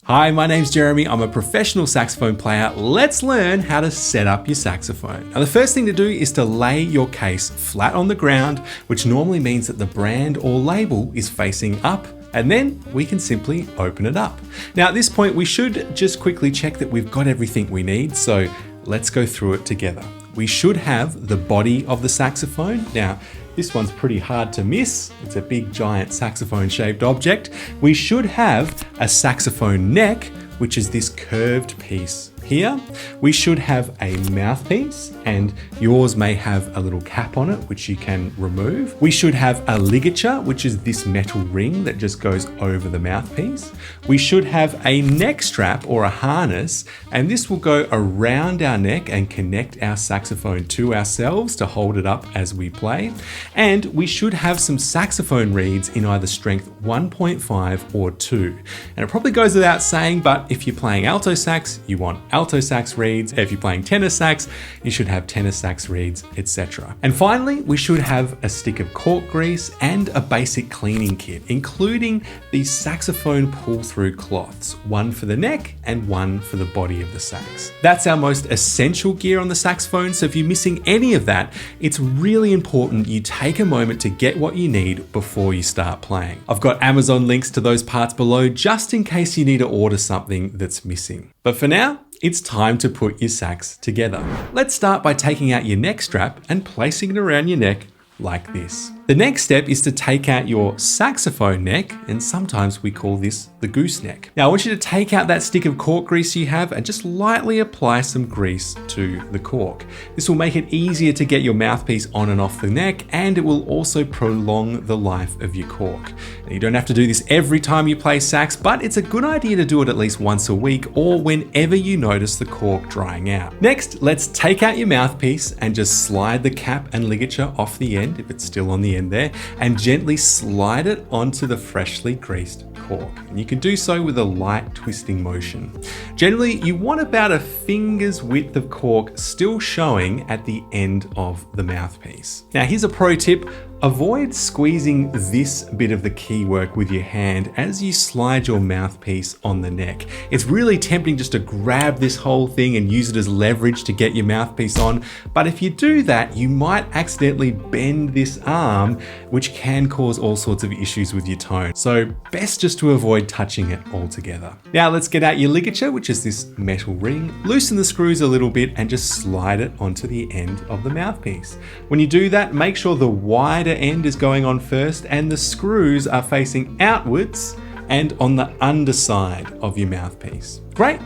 Hi, my name's Jeremy. I'm a professional saxophone player. Let's learn how to set up your saxophone. Now, the first thing to do is to lay your case flat on the ground, which normally means that the brand or label is facing up, and then we can simply open it up. Now, at this point, we should just quickly check that we've got everything we need, so let's go through it together. We should have the body of the saxophone. Now, this one's pretty hard to miss. It's a big, giant saxophone-shaped object. We should have a saxophone neck, which is this curved piece here. We should have a mouthpiece, and yours may have a little cap on it, which you can remove. We should have a ligature, which is this metal ring that just goes over the mouthpiece. We should have a neck strap or a harness, and this will go around our neck and connect our saxophone to ourselves to hold it up as we play. And we should have some saxophone reeds in either strength 1.5 or 2. And it probably goes without saying, but if you're playing alto sax, you want alto sax reeds. If you're playing tenor sax, you should have tenor sax reeds, etc. And finally, we should have a stick of cork grease and a basic cleaning kit, including these saxophone pull-through cloths, one for the neck and one for the body of the sax. That's our most essential gear on the saxophone, so if you're missing any of that, it's really important you take a moment to get what you need before you start playing. I've got Amazon links to those parts below, just in case you need to order something that's missing. But for now, it's time to put your sax together. Let's start by taking out your neck strap and placing it around your neck like this. The next step is to take out your saxophone neck, and sometimes we call this the gooseneck. Now I want you to take out that stick of cork grease you have and just lightly apply some grease to the cork. This will make it easier to get your mouthpiece on and off the neck, and it will also prolong the life of your cork. Now, you don't have to do this every time you play sax, but it's a good idea to do it at least once a week or whenever you notice the cork drying out. Next, let's take out your mouthpiece and just slide the cap and ligature off the end, if it's still on the end there, and gently slide it onto the freshly greased cork. And you can do so with a light twisting motion. Generally, you want about a finger's width of cork still showing at the end of the mouthpiece. Now, here's a pro tip. Avoid squeezing this bit of the keywork with your hand as you slide your mouthpiece on the neck. It's really tempting just to grab this whole thing and use it as leverage to get your mouthpiece on, but if you do that, you might accidentally bend this arm, which can cause all sorts of issues with your tone. So best just to avoid touching it altogether. Now let's get out your ligature, which is this metal ring. Loosen the screws a little bit and just slide it onto the end of the mouthpiece. When you do that, make sure the wider end is going on first and the screws are facing outwards and on the underside of your mouthpiece. Great.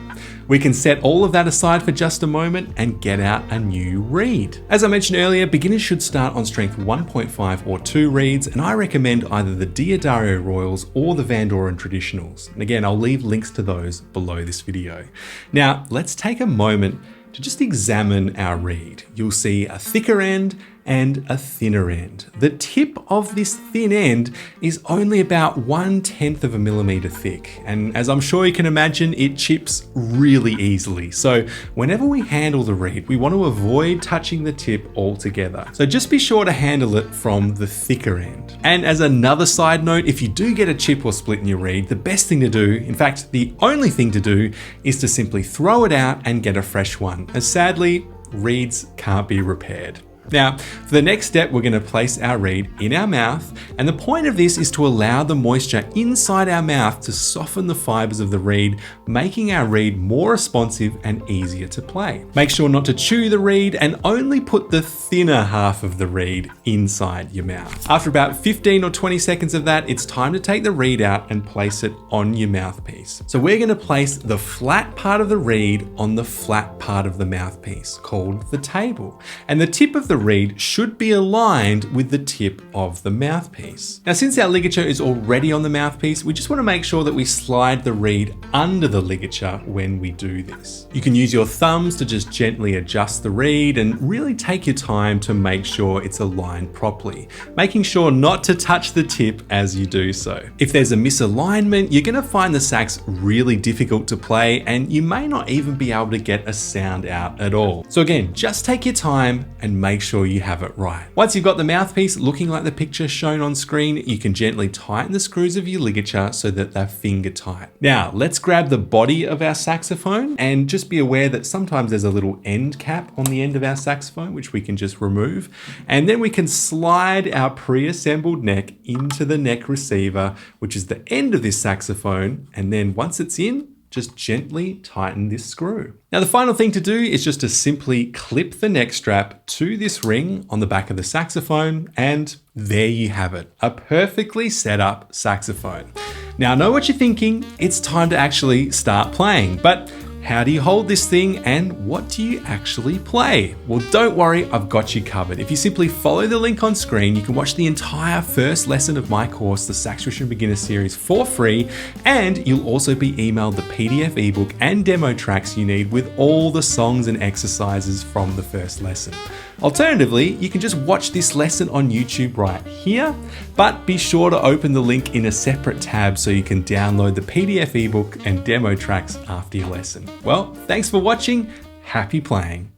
We can set all of that aside for just a moment and get out a new reed. As I mentioned earlier, beginners should start on strength 1.5 or 2 reeds, and I recommend either the Diodario Royals or the Van Doren Traditionals. And again, I'll leave links to those below this video. Now, let's take a moment to just examine our reed. You'll see a thicker end and a thinner end. The tip of this thin end is only about 1/10 of a millimeter thick. And as I'm sure you can imagine, it chips really easily. So whenever we handle the reed, we want to avoid touching the tip altogether. So just be sure to handle it from the thicker end. And as another side note, if you do get a chip or split in your reed, the best thing to do, in fact, the only thing to do, is to simply throw it out and get a fresh one, as sadly, reeds can't be repaired. Now, for the next step, we're going to place our reed in our mouth, and the point of this is to allow the moisture inside our mouth to soften the fibers of the reed, making our reed more responsive and easier to play. Make sure not to chew the reed and only put the thinner half of the reed inside your mouth. After about 15 or 20 seconds of that, it's time to take the reed out and place it on your mouthpiece. So we're going to place the flat part of the reed on the flat part of the mouthpiece, called the table, and the tip of the reed should be aligned with the tip of the mouthpiece. Now, since our ligature is already on the mouthpiece, we just want to make sure that we slide the reed under the ligature when we do this. You can use your thumbs to just gently adjust the reed and really take your time to make sure it's aligned properly, making sure not to touch the tip as you do so. If there's a misalignment, you're going to find the sax really difficult to play, and you may not even be able to get a sound out at all. So again, just take your time and make make sure you have it right. Once you've got the mouthpiece looking like the picture shown on screen, you can gently tighten the screws of your ligature so that they're finger tight. Now, let's grab the body of our saxophone and just be aware that sometimes there's a little end cap on the end of our saxophone, which we can just remove. And then we can slide our pre-assembled neck into the neck receiver, which is the end of this saxophone. And then once it's in, just gently tighten this screw. Now the final thing to do is just to simply clip the neck strap to this ring on the back of the saxophone, and there you have it, a perfectly set up saxophone. Now I know what you're thinking, it's time to actually start playing, but how do you hold this thing and what do you actually play? Well, don't worry, I've got you covered. If you simply follow the link on screen, you can watch the entire first lesson of my course, the SaxTuition Beginner Series, for free, and you'll also be emailed the PDF ebook and demo tracks you need with all the songs and exercises from the first lesson. Alternatively, you can just watch this lesson on YouTube right here, but be sure to open the link in a separate tab so you can download the PDF ebook and demo tracks after your lesson. Well, thanks for watching. Happy playing.